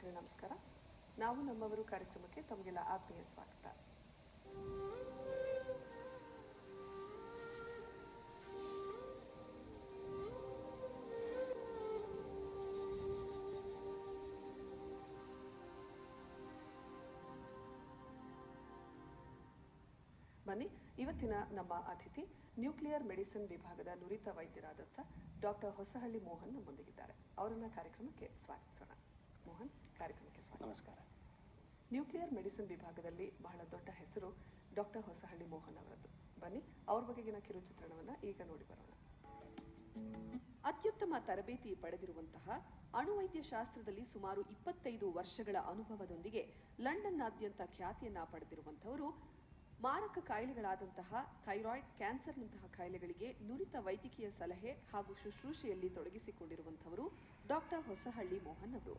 ವೀಕ್ಷಕರೇ ನಮಸ್ಕಾರ. ನಾವು ನಮ್ಮವರು ಕಾರ್ಯಕ್ರಮಕ್ಕೆ ತಮಗೆಲ್ಲ ಆತ್ಮೀಯ ಸ್ವಾಗತ. ಬನ್ನಿ, ಇವತ್ತಿನ ನಮ್ಮ ಅತಿಥಿ ನ್ಯೂಕ್ಲಿಯರ್ ಮೆಡಿಸಿನ್ ವಿಭಾಗದ ನುರಿತ ವೈದ್ಯರಾದಂಥ ಡಾಕ್ಟರ್ ಹೊಸಹಳ್ಳಿ ಮೋಹನ್ ನಮ್ಮೊಂದಿಗಿದ್ದಾರೆ. ಅವರನ್ನ ಕಾರ್ಯಕ್ರಮಕ್ಕೆ ಸ್ವಾಗತಿಸೋಣ. ಮೋಹನ್, ಕಾರ್ಯಕ್ರಮಕ್ಕೆ ಸ್ವಾಗತ. ನಮಸ್ಕಾರ. ನ್ಯೂಕ್ಲಿಯರ್ ಮೆಡಿಸಿನ್ ವಿಭಾಗದಲ್ಲಿ ಬಹಳ ದೊಡ್ಡ ಹೆಸರು ಡಾಕ್ಟರ್ ಹೊಸಹಳ್ಳಿ ಮೋಹನ್ ಅವರದ್ದು. ಬನ್ನಿ, ಅವ್ರ ಬಗೆಗಿನ ಕಿರುಚಿತ್ರಣವನ್ನು ಈಗ ನೋಡಿ ಬರೋಣ. ಅತ್ಯುತ್ತಮ ತರಬೇತಿ ಪಡೆದಿರುವಂತಹ ಅಣುವೈದ್ಯ ಶಾಸ್ತ್ರದಲ್ಲಿ ಸುಮಾರು 25 ವರ್ಷಗಳ ಅನುಭವದೊಂದಿಗೆ ಲಂಡನ್ನಾದ್ಯಂತ ಖ್ಯಾತಿಯನ್ನ ಪಡೆದಿರುವಂತಹವರು ಮಾರಕ ಕಾಯಿಲೆಗಳಾದಂತಹ ಥೈರಾಯ್ಡ್, ಕ್ಯಾನ್ಸರ್ನಂತಹ ಕಾಯಿಲೆಗಳಿಗೆ ನುರಿತ ವೈದ್ಯಕೀಯ ಸಲಹೆ ಹಾಗೂ ಶುಶ್ರೂಷೆಯಲ್ಲಿ ತೊಡಗಿಸಿಕೊಂಡಿರುವಂಥವರು ಡಾಕ್ಟರ್ ಹೊಸಹಳ್ಳಿ ಮೋಹನ್ ಅವರು.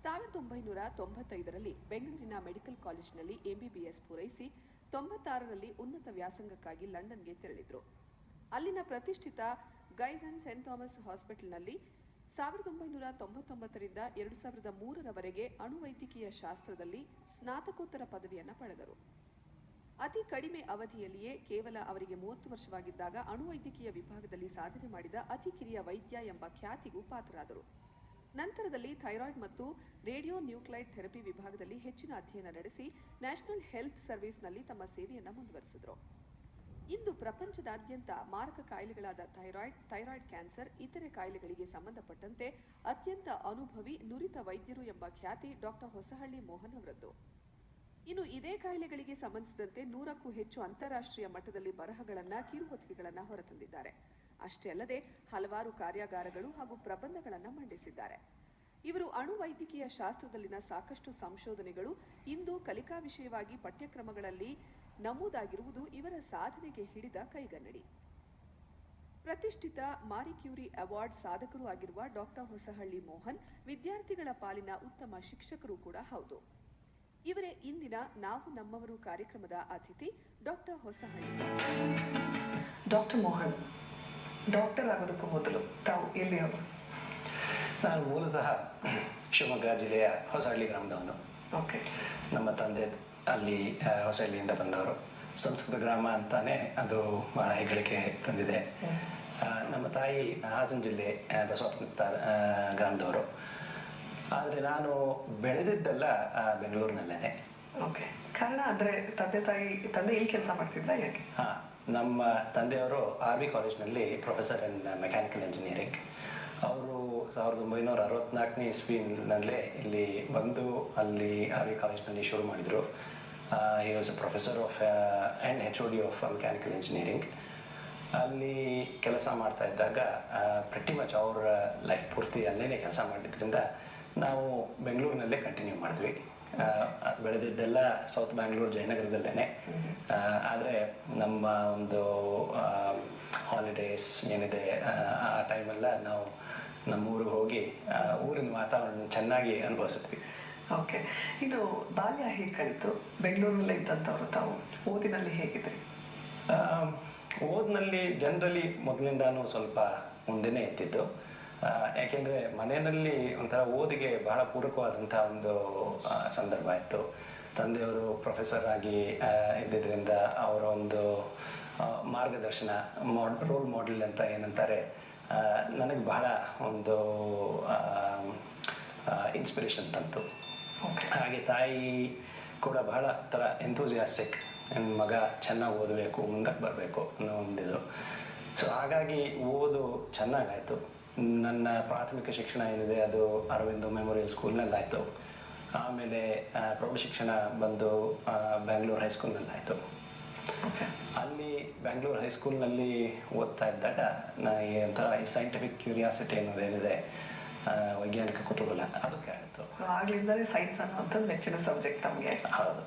1995ರಲ್ಲಿ ಬೆಂಗಳೂರಿನ ಮೆಡಿಕಲ್ ಕಾಲೇಜಿನಲ್ಲಿ MBBS ಪೂರೈಸಿ 96ರಲ್ಲಿ ಉನ್ನತ ವ್ಯಾಸಂಗಕ್ಕಾಗಿ ಲಂಡನ್ಗೆ ತೆರಳಿದ್ರು. ಅಲ್ಲಿನ ಪ್ರತಿಷ್ಠಿತ ಗೈಸ್ ಅಂಡ್ ಸೆಂಟ್ ಥಾಮಸ್ ಹಾಸ್ಪಿಟಲ್ನಲ್ಲಿ 1999ರಿಂದ 2003ರವರೆಗೆ ಅಣುವೈದ್ಯಕೀಯ ಶಾಸ್ತ್ರದಲ್ಲಿ ಸ್ನಾತಕೋತ್ತರ ಪದವಿಯನ್ನು ಪಡೆದರು. ಅತಿ ಕಡಿಮೆ ಅವಧಿಯಲ್ಲಿಯೇ ಕೇವಲ ಅವರಿಗೆ 30 ವರ್ಷವಾಗಿದ್ದಾಗ ಅಣುವೈದ್ಯಕೀಯ ವಿಭಾಗದಲ್ಲಿ ಸಾಧನೆ ಮಾಡಿದ ಅತಿ ಕಿರಿಯ ವೈದ್ಯ ಎಂಬ ಖ್ಯಾತಿಗೂ ಪಾತ್ರರಾದರು. ನಂತರದಲ್ಲಿ ಥೈರಾಯ್ಡ್ ಮತ್ತು ರೇಡಿಯೋ ನ್ಯೂಕ್ಲೈಡ್ ಥೆರಪಿ ವಿಭಾಗದಲ್ಲಿ ಹೆಚ್ಚಿನ ಅಧ್ಯಯನ ನಡೆಸಿ ನ್ಯಾಷನಲ್ ಹೆಲ್ತ್ ಸರ್ವಿಸ್ನಲ್ಲಿ ತಮ್ಮ ಸೇವೆಯನ್ನು ಮುಂದುವರೆಸಿದರು. ಇಂದು ಪ್ರಪಂಚದಾದ್ಯಂತ ಮಾರಕ ಕಾಯಿಲೆಗಳಾದ ಥೈರಾಯ್ಡ್ ಕ್ಯಾನ್ಸರ್, ಇತರೆ ಕಾಯಿಲೆಗಳಿಗೆ ಸಂಬಂಧಪಟ್ಟಂತೆ ಅತ್ಯಂತ ಅನುಭವಿ ನುರಿತ ವೈದ್ಯರು ಎಂಬ ಖ್ಯಾತಿ ಡಾಕ್ಟರ್ ಹೊಸಹಳ್ಳಿ ಮೋಹನ್ ಅವರದ್ದು. ಇನ್ನು ಇದೇ ಕಾಯಿಲೆಗಳಿಗೆ ಸಂಬಂಧಿಸಿದಂತೆ 100ಕ್ಕೂ ಹೆಚ್ಚು ಅಂತಾರಾಷ್ಟ್ರೀಯ ಮಟ್ಟದಲ್ಲಿ ಬರಹಗಳನ್ನು, ಕಿರುಹೊತ್ತಿಗೆಗಳನ್ನು ಹೊರತಂದಿದ್ದಾರೆ. ಅಷ್ಟೇ ಅಲ್ಲದೆ ಹಲವಾರು ಕಾರ್ಯಾಗಾರಗಳು ಹಾಗೂ ಪ್ರಬಂಧಗಳನ್ನು ಮಂಡಿಸಿದ್ದಾರೆ. ಇವರು ಅಣುವೈದ್ಯಕೀಯ ಶಾಸ್ತ್ರದಲ್ಲಿನ ಸಾಕಷ್ಟು ಸಂಶೋಧನೆಗಳು ಇಂದು ಕಲಿಕಾ ವಿಷಯವಾಗಿ ಪಠ್ಯಕ್ರಮಗಳಲ್ಲಿ ನಮೂದಾಗಿರುವುದು ಇವರ ಸಾಧನೆಗೆ ಹಿಡಿದ ಕೈಗನ್ನಡಿ. ಪ್ರತಿಷ್ಠಿತ ಮಾರಿ ಕ್ಯೂರಿ ಅವಾರ್ಡ್ ಸಾಧಕರೂ ಆಗಿರುವ ಡಾಕ್ಟರ್ ಹೊಸಹಳ್ಳಿ ಮೋಹನ್ ವಿದ್ಯಾರ್ಥಿಗಳ ಪಾಲಿನ ಉತ್ತಮ ಶಿಕ್ಷಕರು ಕೂಡ ಹೌದು. ಇವರೇ ಇಂದಿನ ನಾವು ನಮ್ಮವರು ಕಾರ್ಯಕ್ರಮದ ಅತಿಥಿ doctor Hosahalli. Doctor Mohan, doctor ಆಗೋದಕ್ಕೂ ಮೊದಲು ತಾವು ಎಲ್ಲಿಯವರು? ನಾನು ಮೂಲತಃ ಶಿವಮೊಗ್ಗ ಜಿಲ್ಲೆಯ ಹೊಸಹಳ್ಳಿ ಗ್ರಾಮದವನು. ಓಕೆ. ನಮ್ಮ ತಂದೆ ಅಲ್ಲಿ ಹೊಸಹಳ್ಳಿಯಿಂದ ಬಂದವರು. ಸಂಸ್ಕೃತ ಗ್ರಾಮ ಅಂತಾನೆ ಅದು ಬಹಳ ಹೆಗ್ಗಳಿಕೆ ತಂದಿದೆ. ನಮ್ಮ ತಾಯಿ ಹಾಸನ ಜಿಲ್ಲೆ ಬಸವಪುರ ಗ್ರಾಮದವರು. ಆದರೆ ನಾನು ಬೆಳೆದಿದ್ದೆಲ್ಲ ಬೆಂಗಳೂರಿನಲ್ಲೇ. ಓಕೆ. ಕಾರಣ ಅಂದರೆ ತಂದೆ ಇಲ್ಲಿ ಕೆಲಸ ಮಾಡ್ತಿದ್ರಾ, ಯಾಕೆ? ಹಾಂ, ನಮ್ಮ ತಂದೆಯವರು RV ಕಾಲೇಜ್ನಲ್ಲಿ ಪ್ರೊಫೆಸರ್ ಇನ್ ಮೆಕ್ಯಾನಿಕಲ್ ಇಂಜಿನಿಯರಿಂಗ್. ಅವರು 1964ನೇ ಇಸ್ವಿನಲ್ಲೇ ಇಲ್ಲಿ ಬಂದು ಅಲ್ಲಿ RV ಕಾಲೇಜ್ನಲ್ಲಿ ಶುರು ಮಾಡಿದರು. He was a professor of and HOD of mechanical engineering. ಅಲ್ಲಿ ಕೆಲಸ ಮಾಡ್ತಾ ಇದ್ದಾಗ ಪ್ರೆಟಿ ಮಚ್ ಅವರ ಲೈಫ್ ಪೂರ್ತಿ ಅಲ್ಲೇ ಕೆಲಸ ಮಾಡಿದ್ರಿಂದ ನಾವು ಬೆಂಗಳೂರಿನಲ್ಲೇ ಕಂಟಿನ್ಯೂ ಮಾಡಿದ್ವಿ. ಬೆಳೆದಿದ್ದೆಲ್ಲ ಸೌತ್ ಬ್ಯಾಂಗ್ಳೂರು ಜಯನಗರದಲ್ಲೇ. ಆದರೆ ನಮ್ಮ ಒಂದು ಹಾಲಿಡೇಸ್ ಏನಿದೆ ಆ ಟೈಮೆಲ್ಲ ನಾವು ನಮ್ಮೂರಿಗೆ ಹೋಗಿ ಊರಿನ ವಾತಾವರಣ ಚೆನ್ನಾಗಿ ಅನುಭವಿಸಿದ್ವಿ. ಓಕೆ. ಇನ್ನು ಬಾಲ್ಯ ಹೇಗೆ ಕಳೀತು? ಬೆಂಗಳೂರಿನಲ್ಲೇ ಇದ್ದಂಥವ್ರು ತಾವು, ಓದಿನಲ್ಲಿ ಹೇಗಿದ್ರಿ? ಓದಿನಲ್ಲಿ ಜನರಲಿ ಮೊದಲಿಂದಾನು ಸ್ವಲ್ಪ ಮುಂದೆನೇ ಇದ್ದಿದ್ದು. ಯಾಕೆಂದರೆ ಮನೆಯಲ್ಲಿ ಒಂಥರ ಓದಿಗೆ ಬಹಳ ಪೂರಕವಾದಂಥ ಒಂದು ಸಂದರ್ಭ ಇತ್ತು. ತಂದೆಯವರು ಪ್ರೊಫೆಸರ್ ಆಗಿ ಇದ್ದಿದ್ದರಿಂದ ಅವರ ಒಂದು ಮಾರ್ಗದರ್ಶನ, ರೋಲ್ ಮಾಡೆಲ್ ಅಂತ ಏನಂತಾರೆ, ನನಗೆ ಬಹಳ ಒಂದು ಇನ್ಸ್ಪಿರೇಷನ್ ತಂತು. ಹಾಗೆ ತಾಯಿ ಕೂಡ ಬಹಳ ಥರ ಎಂಥೂಸಿಯಾಸ್ಟಿಕ್, ನನ್ನ ಮಗ ಚೆನ್ನಾಗಿ ಓದಬೇಕು, ಮುಂದಕ್ಕೆ ಬರಬೇಕು ಅನ್ನೋ ಒಂದಿದು. ಸೊ ಹಾಗಾಗಿ ಓದು ಚೆನ್ನಾಗಾಯಿತು. ನನ್ನ ಪ್ರಾಥಮಿಕ ಶಿಕ್ಷಣ ಏನಿದೆ ಅದು ಅರವಿಂದ ಮೆಮೋರಿಯಲ್ ಸ್ಕೂಲ್ನಲ್ಲಾಯಿತು. ಆಮೇಲೆ ಪ್ರೌಢ ಶಿಕ್ಷಣ ಬಂದು ಬ್ಯಾಂಗ್ಳೂರು ಹೈಸ್ಕೂಲ್ನಲ್ಲಾಯಿತು. ಅಲ್ಲಿ ಬ್ಯಾಂಗ್ಳೂರು ಹೈಸ್ಕೂಲ್ನಲ್ಲಿ ಓದ್ತಾ ಇದ್ದಾಗ ನನಗೆ ಒಂಥರ ಈ ಸೈಂಟಿಫಿಕ್ ಕ್ಯೂರಿಯಾಸಿಟಿ ಅನ್ನೋದೇನಿದೆ, ವೈಜ್ಞಾನಿಕ ಕುತೂಹಲ, ಅದು ಕಾಣಿತು. ಸೊ ಆಗ್ಲಿಂದಲೇ ಸೈನ್ಸ್ ಅನ್ನೋಂಥದ್ದು ನೆಚ್ಚಿನ ಸಬ್ಜೆಕ್ಟ್ ನಮಗೆ. ಹೌದು.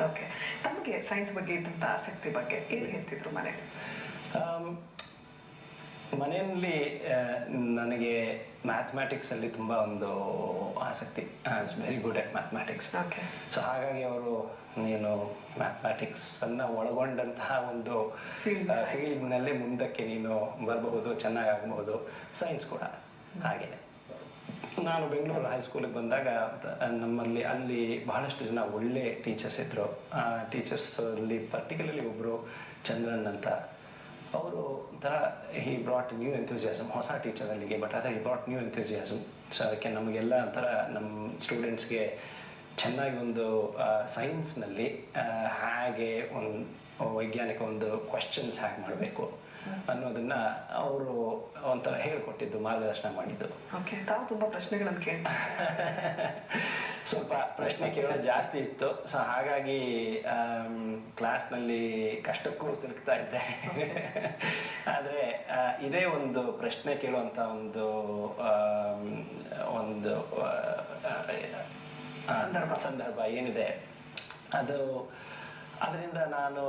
ಓಕೆ. ತಮಗೆ ಸೈನ್ಸ್ ಬಗ್ಗೆ ಇದ್ದಂಥ ಆಸಕ್ತಿ ಬಗ್ಗೆ ಏನು ಹೇಳ್ತಿದ್ರು ಮನೇಲಿ? ಮನೆಯಲ್ಲಿ ನನಗೆ ಮ್ಯಾಥಮ್ಯಾಟಿಕ್ಸಲ್ಲಿ ತುಂಬ ಒಂದು ಆಸಕ್ತಿ. Very good at mathematics. Okay. So ಹಾಗಾಗಿ ಅವರು ನೀನು ಮ್ಯಾಥಮ್ಯಾಟಿಕ್ಸನ್ನು ಒಳಗೊಂಡಂತಹ ಒಂದು ಫೀಲ್ಡ್ನಲ್ಲಿ ಮುಂದಕ್ಕೆ ನೀನು ಬರಬಹುದು, ಚೆನ್ನಾಗಾಗಬಹುದು. ಸೈನ್ಸ್ ಕೂಡ ಹಾಗೇನೆ. ನಾನು ಬೆಂಗಳೂರು ಹೈಸ್ಕೂಲಿಗೆ ಬಂದಾಗ ನಮ್ಮಲ್ಲಿ ಅಲ್ಲಿ ಬಹಳಷ್ಟು ಜನ ಒಳ್ಳೆ ಟೀಚರ್ಸ್ ಇದ್ದರು. ಆ ಟೀಚರ್ಸಲ್ಲಿ ಪರ್ಟಿಕ್ಯುಲರ್ಲಿ ಒಬ್ಬರು ಚಂದ್ರನ್ ಅಂತ, ಅವರು ಒಂಥರ ಹಿ ಬ್ರಾಟ್ ನ್ಯೂ ಎಂಥೂಸಿಯಾಸಮ್, ಹೊಸ ಟೀಚರ್ ಅಲ್ಲಿಗೆ, ಬಟ್ ಆದರೆ ಹಿ ಬ್ರಾಟ್ ನ್ಯೂ ಎಂಥೂಸಿಯಾಸಮ್. ಸೊ ಅದಕ್ಕೆ ನಮಗೆಲ್ಲ ಒಂಥರ ನಮ್ಮ ಸ್ಟೂಡೆಂಟ್ಸ್ಗೆ ಚೆನ್ನಾಗಿ ಒಂದು ಸೈನ್ಸ್ನಲ್ಲಿ ಹೇಗೆ ಒಂದು ವೈಜ್ಞಾನಿಕ ಒಂದು ಕ್ವಶನ್ಸ್ ಹೇಗೆ ಮಾಡಬೇಕು ಅನ್ನೋದನ್ನ ಅವರು ಒಂಥರ ಹೇಳ್ಕೊಟ್ಟಿದ್ದು, ಮಾರ್ಗದರ್ಶನ ಮಾಡಿದ್ದು. ಓಕೆ, ತಾವು ತುಂಬ ಪ್ರಶ್ನೆಗಳನ್ನು ಸ್ವಲ್ಪ ಪ್ರಶ್ನೆ ಕೇಳೋದು ಜಾಸ್ತಿ ಇತ್ತು. ಸೊ ಹಾಗಾಗಿ ಕ್ಲಾಸ್ನಲ್ಲಿ ಕಷ್ಟಕ್ಕೂ ಸಿಲುಕ್ತಾ ಇದ್ದೆ. ಆದರೆ ಇದೇ ಒಂದು ಪ್ರಶ್ನೆ ಕೇಳುವಂಥ ಒಂದು ಸಂದರ್ಭ ಏನಿದೆ, ಅದರಿಂದ ನಾನು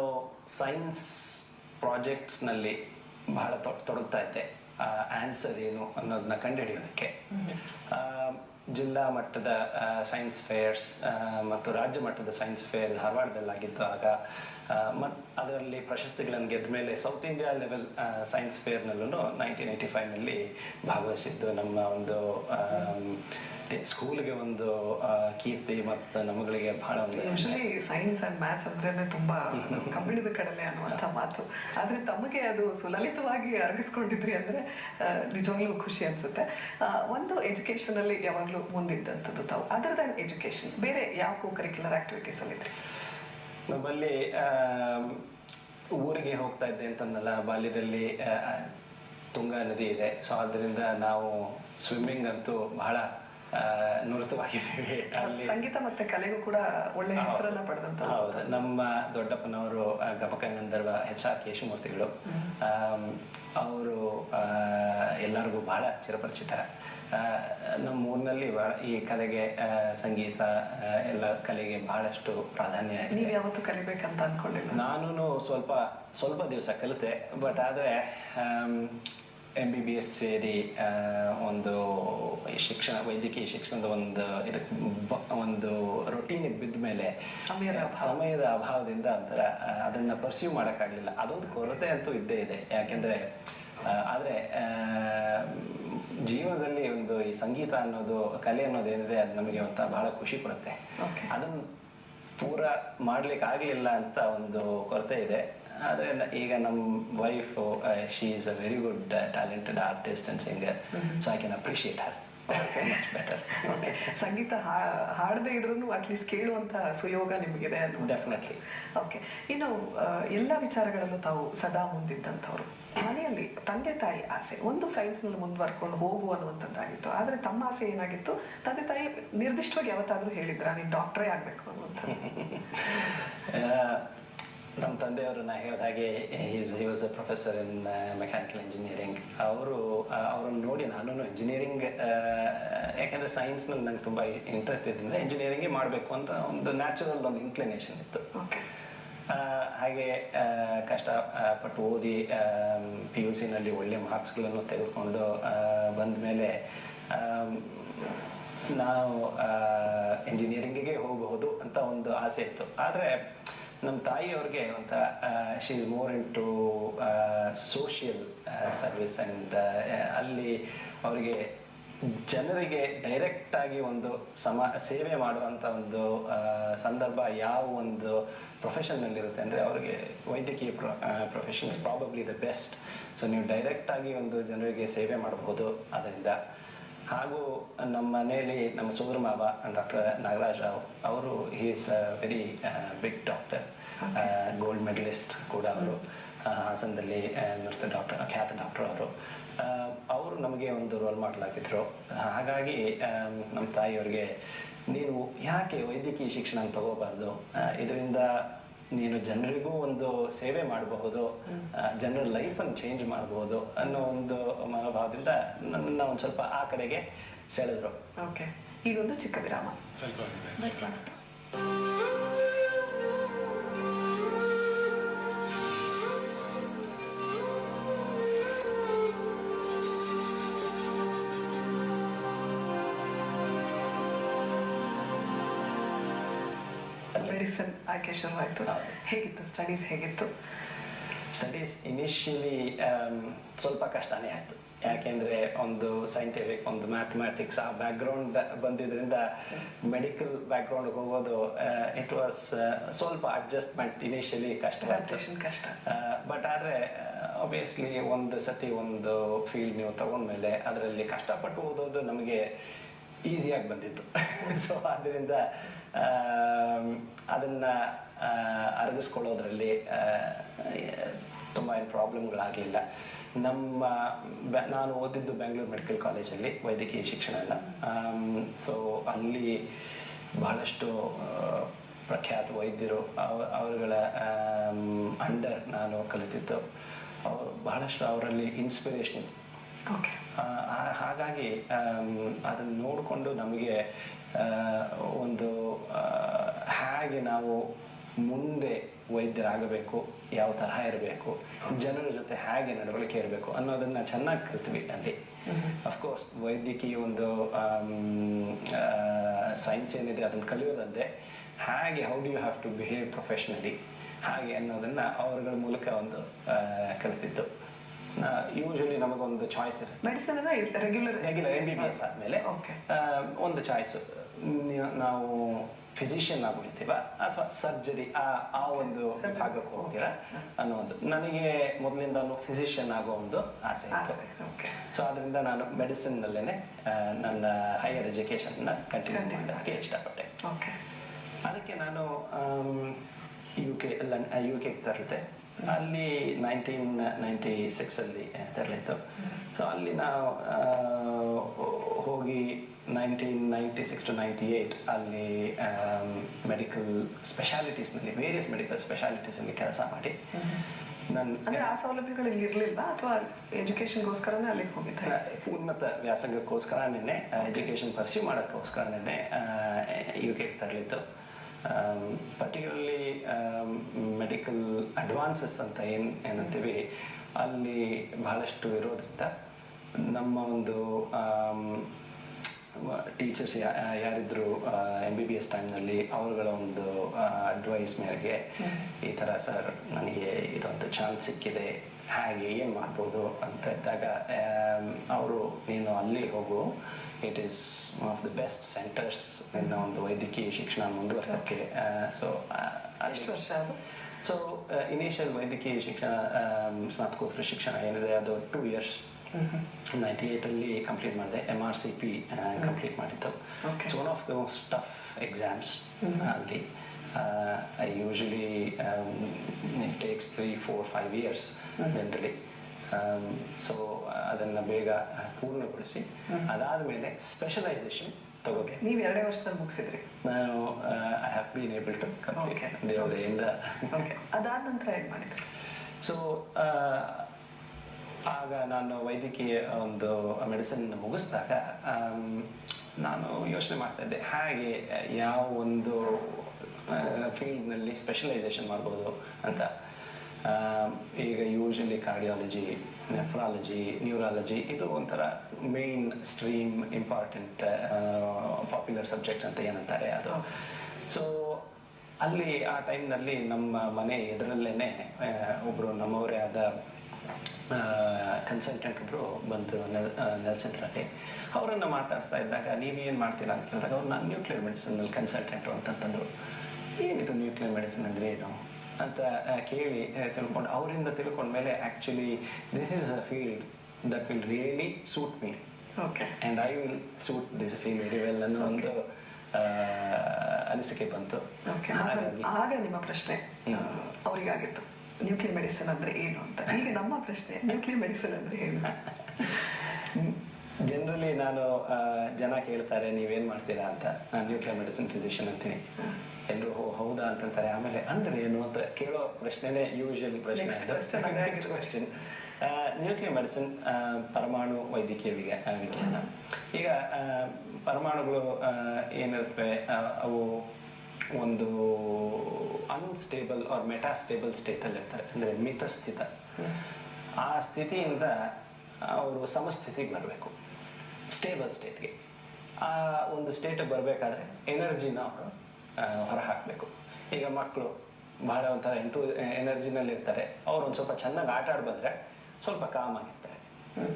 ಸೈನ್ಸ್ ಪ್ರಾಜೆಕ್ಟ್ಸ್ನಲ್ಲಿ ಬಹಳ ತೊಡಗ್ತಾ ಇದ್ದೆ. ಆನ್ಸರ್ ಏನು ಅನ್ನೋದನ್ನ ಕಂಡುಹಿಡಿಯೋದಕ್ಕೆ ಜಿಲ್ಲಾ ಮಟ್ಟದ ಸೈನ್ಸ್ ಫೇರ್ಸ್ ಮತ್ತು ರಾಜ್ಯ ಮಟ್ಟದ ಸೈನ್ಸ್ ಫೇರ್ ಧಾರವಾಡದಲ್ಲಾಗಿದ್ದಾಗ ಅದರಲ್ಲಿ ಪ್ರಶಸ್ತಿಗಳನ್ನು ಗೆದ್ದ ಮೇಲೆ ಸೌತ್ ಇಂಡಿಯಾ ಲೆವೆಲ್ ಸೈನ್ಸ್ ಫೇರ್ನಲ್ಲೂ 1985ನಲ್ಲಿ ಭಾಗವಹಿಸಿದ್ದು ನಮ್ಮ ಒಂದು ಸ್ಕೂಲ್ಗೆ ಒಂದು ಕೀರ್ತಿ ಮತ್ತು ನಮ್ಮಗಳಿಗೆ ಬಹಳ ಒಂದು. ಯೂಶಲಿ ಸೈನ್ಸ್ ಅಂಡ್ ಮ್ಯಾಥ್ಸ್ ಅಂದ್ರೆ ತುಂಬಾ ಕಬ್ಬಿಣದ ಕಡಲೆ ಅನ್ನುವಂಥ ಮಾತು, ಆದ್ರೆ ತಮಗೆ ಅದು ಸುಲಲಿತವಾಗಿ ಅರಗಿಸ್ಕೊಂಡಿದ್ರಿ ಅಂದ್ರೆ ನಿಜವಾಗ್ಲೂ ಖುಷಿ ಅನ್ಸುತ್ತೆ. ಒಂದು ಎಜುಕೇಶನ್ ಅಲ್ಲಿ ಯಾವಾಗ್ಲೂ ಮುಂದಿದ್ದಂಥದ್ದು ತಾವು. ಅದರ್ ದನ್ ಎಜುಕೇಶನ್ ಬೇರೆ ಯಾವ ಕೋ ಕರಿಕ್ಯುಲರ್ ಆಕ್ಟಿವಿಟೀಸ್ ಅಲ್ಲಿದ್ರಿ? ನಮ್ಮಲ್ಲಿ ಊರಿಗೆ ಹೋಗ್ತಾ ಇದ್ದೆ ಅಂತಂದಲ್ಲ, ಬಾಲ್ಯದಲ್ಲಿ ತುಂಗಾ ನದಿ ಇದೆ. ಸೊ ಆದ್ದರಿಂದ ನಾವು ಸ್ವಿಮ್ಮಿಂಗ್ ಅಂತೂ ಬಹಳ ನುರಿತವಾಗಿದ್ದೀವಿ. ಅಲ್ಲಿ ಸಂಗೀತ ಮತ್ತೆ ಕಲೆಗೂ ಕೂಡ ಒಳ್ಳೆ ಹೆಸರನ್ನ ಪಡೆದಂತ. ಹೌದು, ನಮ್ಮ ದೊಡ್ಡಪ್ಪನವರು ಗಮಕ ಗಂಧರ್ವ HR ಕೇಶಮೂರ್ತಿಗಳು. ಅವರು ಎಲ್ಲರಿಗೂ ಬಹಳ ಚಿರಪರಿಚಿತ. ನಮ್ಮ ಊರಿನಲ್ಲಿ ಈ ಕಲೆಗೆ, ಸಂಗೀತ ಎಲ್ಲ ಕಲೆಗೆ ಬಹಳಷ್ಟು ಪ್ರಾಧಾನ್ಯ ಇದೆ. ನೀವು ಯಾವತ್ತು ಕಲಿಬೇಕಂತ ಅನ್ಕೊಂಡಿಲ್ಲ? ನಾನು ಸ್ವಲ್ಪ ದಿವಸ ಕಲಿತೆ, ಬಟ್ ಆದರೆ MBBS ಸೇರಿ ಒಂದು ವೈದ್ಯಕೀಯ ಶಿಕ್ಷಣದ ಒಂದು ರೊಟೀನಿಗೆ ಬಿದ್ದ ಮೇಲೆ ಸಮಯದ ಅಭಾವದಿಂದ ಒಂಥರ ಅದನ್ನ ಪರ್ಸ್ಯೂ ಮಾಡೋಕ್ಕಾಗಲಿಲ್ಲ. ಅದೊಂದು ಕೊರತೆ ಅಂತೂ ಇದ್ದೇ ಇದೆ. ಯಾಕೆಂದ್ರೆ ಆದರೆ ಜೀವನದಲ್ಲಿ ಒಂದು ಈ ಸಂಗೀತ ಅನ್ನೋದು, ಕಲೆ ಅನ್ನೋದು ಏನಿದೆ, ಅದು ನಮಗೆ ಒಂಥರ ಬಹಳ ಖುಷಿ ಕೊಡುತ್ತೆ. ಅದನ್ನು ಪೂರ ಮಾಡ್ಲಿಕ್ಕೆ ಆಗಲಿಲ್ಲ ಅಂತ ಒಂದು ಕೊರತೆ ಇದೆ. ಆದರೆ ಈಗ ನಮ್ಮ wife, she is a very good talented artist and singer, so I can appreciate her better. ಸಂಗೀತ ಹಾಡದೇ ಇದ್ರೂ ಅಟ್ಲೀಸ್ಟ್ ಕೇಳುವಂತ ಸುಯೋಗ ನಿಮಗಿದೆ ಅನ್ನೋ. ಡೆಫಿನೆಟ್ಲಿ. ಓಕೆ, ಇನ್ನು ಎಲ್ಲ ವಿಚಾರಗಳಲ್ಲೂ ತಾವು ಸದಾ ಮುಂದಿದ್ದಂಥವ್ರು. ಮನೆಯಲ್ಲಿ ತಂದೆ ತಾಯಿ ಆಸೆ ಒಂದು ಸೈನ್ಸ್ನಲ್ಲಿ ಮುಂದುವರ್ಕೊಂಡು ಹೋಗು ಅನ್ನುವಂಥದ್ದಾಗಿತ್ತು, ಆದರೆ ತಮ್ಮ ಆಸೆ ಏನಾಗಿತ್ತು? ತಂದೆ ತಾಯಿ ನಿರ್ದಿಷ್ಟವಾಗಿ ಯಾವತ್ತಾದ್ರೂ ಹೇಳಿದ್ರ ನೀನು ಡಾಕ್ಟ್ರೇ ಆಗಬೇಕು ಅನ್ನುವಂಥ? ನಮ್ಮ ತಂದೆಯವರು ನಾ ಹೇಳಿದ ಹಾಗೆ he was a professor in mechanical engineering. ಅವರನ್ನು ನೋಡಿ ನಾನು ಇಂಜಿನಿಯರಿಂಗ್, ಯಾಕೆಂದರೆ ಸೈನ್ಸ್ನಲ್ಲಿ ನಂಗೆ ತುಂಬ ಇಂಟ್ರೆಸ್ಟ್ ಇದ್ದಿಂದ ಇಂಜಿನಿಯರಿಂಗೇ ಮಾಡಬೇಕು ಅಂತ ಒಂದು ನ್ಯಾಚುರಲ್ ಒಂದು ಇನ್ಕ್ಲಿನೇಷನ್ ಇತ್ತು. ಹಾಗೆ ಕಷ್ಟಪಟ್ಟು ಓದಿ PUCನಲ್ಲಿ ಒಳ್ಳೆ ಮಾರ್ಕ್ಸ್ಗಳನ್ನು ತೆಗೆದುಕೊಂಡು ಬಂದ ಮೇಲೆ ನಾವು ಇಂಜಿನಿಯರಿಂಗಿಗೆ ಹೋಗಬಹುದು ಅಂತ ಒಂದು ಆಸೆ ಇತ್ತು. ಆದರೆ ನಮ್ಮ ತಾಯಿಯವ್ರಿಗೆ ಒಂಥರ she is more into social service and ಅಲ್ಲಿ ಅವರಿಗೆ ಜನರಿಗೆ ಡೈರೆಕ್ಟಾಗಿ ಒಂದು ಸೇವೆ ಮಾಡುವಂಥ ಒಂದು ಸಂದರ್ಭ ಯಾವ ಒಂದು ಪ್ರೊಫೆಷನ್ನಲ್ಲಿರುತ್ತೆ ಅಂದರೆ ಅವ್ರಿಗೆ ವೈದ್ಯಕೀಯ professions probably the best. So ನೀವು ಡೈರೆಕ್ಟಾಗಿ ಒಂದು ಜನರಿಗೆ ಸೇವೆ ಮಾಡಬಹುದು. ಅದರಿಂದ ಹಾಗೂ ನಮ್ಮ ಮನೆಯಲ್ಲಿ ನಮ್ಮ ಸೋದರ ಮಾವ ಡಾಕ್ಟರ್ ನಾಗರಾಜ್ ರಾವ್ ಅವರು, he is a very big doctor, gold medalist ಕೂಡ ಅವರು, ಹಾಸನದಲ್ಲಿ ಖ್ಯಾತ ಡಾಕ್ಟರ್ ಅವರು ನಮಗೆ ಒಂದು ರೋಲ್ ಮಾಡೆಲ್ ಆಗಿದ್ರು. ಹಾಗಾಗಿ ನಮ್ಮ ತಾಯಿಯವ್ರಿಗೆ ನೀನು ಯಾಕೆ ವೈದ್ಯಕೀಯ ಶಿಕ್ಷಣ ತಗೋಬಾರ್ದು, ಇದರಿಂದ ನೀನು ಜನರಿಗೂ ಒಂದು ಸೇವೆ ಮಾಡಬಹುದು, ಜನರ ಲೈಫನ್ನು ಚೇಂಜ್ ಮಾಡಬಹುದು ಅನ್ನೋ ಒಂದು ಮನೋಭಾವದಿಂದ ನನ್ನ ಒಂದು ಸ್ವಲ್ಪ ಆ ಕಡೆಗೆ ಸೆಳೆದ್ರು. ಓಕೆ, ಈಗೊಂದು ಚಿಕ್ಕ ವಿರಾಮ. ಮೆಡಿಸಿನ್ ಆಯ್ಕೆ ಶುರುವಾಯಿತು. ಹೇಗಿತ್ತು ಸ್ಟಡೀಸ್? ಹೇಗಿತ್ತು ಸ್ಟಡೀಸ್? ಇನಿಷಿಯಲಿ ಸ್ವಲ್ಪ ಕಷ್ಟನೇ ಆಯಿತು. ಯಾಕೆಂದರೆ ಒಂದು ಸೈಂಟಿಫಿಕ್ ಒಂದು ಮ್ಯಾಥಮೆಟಿಕ್ಸ್ ಆ ಬ್ಯಾಕ್ಗ್ರೌಂಡ್ ಬಂದಿದ್ದರಿಂದ ಮೆಡಿಕಲ್ ಬ್ಯಾಕ್ಗ್ರೌಂಡ್ಗೆ ಹೋಗೋದು ಇಟ್ ವಾಸ್ ಸ್ವಲ್ಪ ಅಡ್ಜಸ್ಟ್ಮೆಂಟ್ ಇನಿಷಿಯಲಿ ಕಷ್ಟ ಬಟ್ ಆದರೆ ಆಬ್ವಿಯಸ್ಲಿ ಒಂದು ಸತಿ ಒಂದು ಫೀಲ್ಡ್ ನೀವು ತಗೊಂಡ್ಮೇಲೆ ಅದರಲ್ಲಿ ಕಷ್ಟಪಟ್ಟು ಓದೋದು ನಮಗೆ ಈಸಿಯಾಗಿ ಬಂದಿತ್ತು. ಸೊ ಆದ್ದರಿಂದ ಅದನ್ನು ಅರಗಿಸ್ಕೊಳ್ಳೋದ್ರಲ್ಲಿ ತುಂಬ ಏನು ಪ್ರಾಬ್ಲಮ್ಗಳಾಗಲಿಲ್ಲ. ನಾನು ಓದಿದ್ದು ಬೆಂಗಳೂರು ಮೆಡಿಕಲ್ ಕಾಲೇಜಲ್ಲಿ ವೈದ್ಯಕೀಯ ಶಿಕ್ಷಣನ. ಸೊ ಅಲ್ಲಿ ಬಹಳಷ್ಟು ಪ್ರಖ್ಯಾತ ವೈದ್ಯರು ಅವರುಗಳ ಅಂಡರ್ ನಾನು ಕಲಿತಿದ್ದು. ಅವರು ಬಹಳಷ್ಟು ಅವರಲ್ಲಿ ಇನ್ಸ್ಪಿರೇಷನ್. ಹಾಗಾಗಿ ಅದನ್ನು ನೋಡಿಕೊಂಡು ನಮಗೆ ಒಂದು ಹೇಗೆ ನಾವು ಮುಂದೆ ವೈದ್ಯರಾಗಬೇಕು, ಯಾವ ತರಹ ಇರಬೇಕು, ಜನರ ಜೊತೆ ಹೇಗೆ ನಡವಳಿಕೆ ಇರಬೇಕು ಅನ್ನೋದನ್ನ ಚೆನ್ನಾಗಿ ಕಲ್ತ್ವಿ ಅಲ್ಲಿ. ಅಫ್ಕೋರ್ಸ್ ವೈದ್ಯಕೀಯ ಒಂದು ಸೈನ್ಸ್ ಏನಿದೆ ಅದನ್ನು ಕಲಿಯೋದಲ್ಲದೆ ಹೇಗೆ how do you have to behave professionally ಹಾಗೆ ಅನ್ನೋದನ್ನ ಅವರುಗಳ ಮೂಲಕ ಒಂದು ಕಲಿತಿದ್ದು. ಯೂಶಲಿ ನಮಗೊಂದು ಚಾಯ್ಸ್ ಇರುತ್ತೆ. ಮೆಡಿಸಿನ್ ರೆಗ್ಯುಲರ್ MBBS ಆದಮೇಲೆ ಒಂದು ಚಾಯ್ಸು, ನಾವು ಫಿಸಿಷಿಯನ್ ಆಗುತ್ತೀವ ಅಥವಾ ಸರ್ಜರಿ ಆ ಒಂದು ಭಾಗಕ್ಕೆ ಹೋಗ್ತೀರಾ ಅನ್ನೋ ಒಂದು. ನನಗೆ ಮೊದಲಿಂದಾನು ಫಿಸಿಷಿಯನ್ ಆಗೋ ಒಂದು ಆಸೆ ಇತ್ತು. ಸೊ ಅದರಿಂದ ನಾನು ಮೆಡಿಸಿನ್ನಲ್ಲೇ ನನ್ನ ಹೈಯರ್ ಎಜುಕೇಷನ್ನ ಕಂಟಿನ್ಯೂ ಮಾಡೋಕ್ಕೆ ಇಷ್ಟಪಟ್ಟೆ. ಅದಕ್ಕೆ ನಾನು UK ತೆರಳಿದೆ. ಅಲ್ಲಿ 1996 ತೆರಳಿತ್ತು. ಸೊ ಅಲ್ಲಿ ನಾವು ಹೋಗಿ 1996 to 98 ಅಲ್ಲಿ ಮೆಡಿಕಲ್ ಸ್ಪೆಷಾಲಿಟೀಸ್ನಲ್ಲಿ ವೇರಿಯಸ್ ಮೆಡಿಕಲ್ ಸ್ಪೆಷಾಲಿಟೀಸಲ್ಲಿ ಕೆಲಸ ಮಾಡಿ ಅಂದ್ರೆ ಆ ಸೌಲಭ್ಯಗಳು ಇಲ್ಲಿ ಇರಲಿಲ್ಲ ಅಥವಾ ಎಜುಕೇಶನ್ಗೋಸ್ಕರನೇ ಅಲ್ಲಿಗೆ ಹೋಗಿದ್ದೆ? ಉನ್ನತ ವ್ಯಾಸಂಗಕ್ಕೋಸ್ಕರನೇ ಎಜುಕೇಶನ್ ಪರ್ಸ್ಯೂ ಮಾಡೋಕ್ಕೋಸ್ಕರನೇ UK ತೆರಳಿತ್ತು. ಪರ್ಟಿಕ್ಯುಲರ್ಲಿ ಮೆಡಿಕಲ್ ಅಡ್ವಾನ್ಸಸ್ ಅಂತ ಏನಂತೀವಿ ಅಲ್ಲಿ ಬಹಳಷ್ಟು ಇರೋದ್ರಿಂದ ನಮ್ಮ ಒಂದು ಟೀಚರ್ಸ್ ಯಾರಿದ್ರು MBBS ಟೈಮ್ನಲ್ಲಿ ಅವರುಗಳ ಒಂದು ಅಡ್ವೈಸ್ ಮೇರೆಗೆ ಈ ಥರ ಸರ್ ನನಗೆ ಇದೊಂದು ಚಾನ್ಸ್ ಸಿಕ್ಕಿದೆ, ಹಾಗೆ ಏನು ಮಾಡ್ಬೋದು ಅಂತ ಇದ್ದಾಗ ಅವರು ನೀನು ಅಲ್ಲಿ ಹೋಗು, it is one of the best centres ನಿನ್ನ ಒಂದು ವೈದ್ಯಕೀಯ ಶಿಕ್ಷಣ ಮುಂದುವರ್ಸೋಕ್ಕೆ. ಸೊ ಎಷ್ಟು ವರ್ಷ ಅದು? ಸೊ ಇನಿಷಿಯಲ್ ವೈದ್ಯಕೀಯ ಶಿಕ್ಷಣ ಸ್ನಾತಕೋತ್ತರ ಶಿಕ್ಷಣ ಏನಿದೆ ಅದು 2 years 98 ಕಂಪ್ಲೀಟ್ ಮಾಡಿದೆ. MRCP ಕಂಪ್ಲೀಟ್ ಮಾಡಿತ್ತು. It's one of the most tough exams ಅಲ್ಲಿ. Usually it takes 3, 4, 5 years generally. So ಅದನ್ನು ಬೇಗ ಪೂರ್ಣಗೊಳಿಸಿ ಅದಾದಮೇಲೆ ಸ್ಪೆಷಲೈಸೇಷನ್ ತಗೋಕೆ. ನೀವು 2 ವರ್ಷದಲ್ಲಿ ಮುಗಿಸಿದ್ರಿ? ನಾನು I have been able to complete ದೇವದೆಯಿಂದ. ಅದಾದ ನಂತರ ಏನು ಮಾಡಿದ್ರಿ? ಸೊ ಆಗ ನಾನು ವೈದ್ಯಕೀಯ ಒಂದು ಮೆಡಿಸಿನ್ ಮುಗಿಸಿದಾಗ ನಾನು ಯೋಚನೆ ಮಾಡ್ತಾ ಇದ್ದೆ ಹಾಗೆ ಯಾವ ಒಂದು ಫೀಲ್ಡ್ನಲ್ಲಿ ಸ್ಪೆಷಲೈಸೇಷನ್ ಮಾಡ್ಬೋದು ಅಂತ. ಈಗ ಯೂಶಲಿ ಕಾರ್ಡಿಯಾಲಜಿ, ನೆಫ್ರಾಲಜಿ, ನ್ಯೂರಾಲಜಿ ಇದು ಒಂಥರ main stream important popular subject ಅಂತ ಏನಂತಾರೆ ಅದು. ಸೊ ಅಲ್ಲಿ ಆ ಟೈಮ್ನಲ್ಲಿ ನಮ್ಮ ಮನೆ ಎದುರಲ್ಲೇ ಒಬ್ಬರು ನಮ್ಮವರೇ ಆದ ಕನ್ಸಲ್ಟೆಂಟ್ ಒಬ್ಬರು ಬಂದು ನೆಲ್ಸೆಂಟ್ರಲ್ಲಿ ಅವರನ್ನು ಮಾತಾಡ್ಸ್ತಾ ಇದ್ದಾಗ ನೀವೇನು ಮಾಡ್ತೀರಾ ಅಂತ ಕೇಳಿದಾಗ ಅವ್ರು ನಾನು ನ್ಯೂಕ್ಲಿಯರ್ ಮೆಡಿಸಿನಲ್ಲಿ ಕನ್ಸಲ್ಟೆಂಟು ಅಂತಂತಂದರು. ಏನಿದು ನ್ಯೂಕ್ಲಿಯರ್ ಮೆಡಿಸಿನ್ ಅಂದರೆ ಏನು ಅಂತ ಕೇಳಿ ತಿಳ್ಕೊಂಡು ಅವರಿಂದ ತಿಳ್ಕೊಂಡ್ಮೇಲೆ actually this is a field that will really suit me and I will suit this field very well ಅನ್ನೋ ಒಂದು ಅನಿಸಿಕೆ ಬಂತು. ಆಗ ನಿಮ್ಮ ಪ್ರಶ್ನೆ ಅವರಿಗಾಗಿತ್ತು ನ್ಯೂಕ್ಲಿಯರ್ ಮೆಡಿಸಿನ್ ಅಂದರೆ ಏನು ಅಂತ. ಈಗ ನಮ್ಮ ಪ್ರಶ್ನೆ ನ್ಯೂಕ್ಲಿಯರ್ ಮೆಡಿಸಿನ್ ಅಂದರೆ ಏನು? ಜನರಲಿ ನಾನು ಜನ ಕೇಳ್ತಾರೆ ನೀವೇನು ಮಾಡ್ತೀರಾ ಅಂತ. ನಾನು ನ್ಯೂಕ್ಲಿಯರ್ ಮೆಡಿಸಿನ್ ಫಿಸಿಷಿಯನ್ ಅಂತೀನಿ. ಎಲ್ಲರೂ ಹೌದಾ ಅಂತಂತಾರೆ. ಆಮೇಲೆ ಅಂದರೆ ಏನು ಅಂತ ಕೇಳೋ ಪ್ರಶ್ನೆನೇ ಯೂಶಲಿ ಪ್ರಶ್ನೆ. ಕ್ವೆಶ್ಚನ್ ನ್ಯೂಕ್ಲಿಯರ್ ಮೆಡಿಸಿನ್ ಪರಮಾಣು ವೈದ್ಯಕೀಯ ವಿಜ್ಞಾನ. ಈಗ ಪರಮಾಣುಗಳು ಏನಿರುತ್ತವೆ ಅವು ಒಂದು ಅನ್ಸ್ಟೇಬಲ್ ಆರ್ ಮೆಟಾಸ್ಟೇಬಲ್ ಸ್ಟೇಟಲ್ಲಿ ಇರ್ತಾರೆ, ಅಂದರೆ ಮಿತಸ್ಥಿತ. ಆ ಸ್ಥಿತಿಯಿಂದ ಅವರು ಸಮಸ್ಥಿತಿಗೆ ಬರಬೇಕು, ಸ್ಟೇಬಲ್ ಸ್ಟೇಟ್ಗೆ. ಆ ಒಂದು ಸ್ಟೇಟಿಗೆ ಬರಬೇಕಾದ್ರೆ ಎನರ್ಜಿನ ಅವರು ಹೊರಹಾಕಬೇಕು. ಈಗ ಮಕ್ಕಳು ಬಹಳ ಒಂಥರ ಎನರ್ಜಿನಲ್ಲಿ ಇರ್ತಾರೆ, ಅವ್ರು ಒಂದು ಸ್ವಲ್ಪ ಚೆನ್ನಾಗಿ ಆಟ ಆಡಿ ಬಂದರೆ ಸ್ವಲ್ಪ ಕಾಮ್ ಆಗಿರ್ತಾರೆ.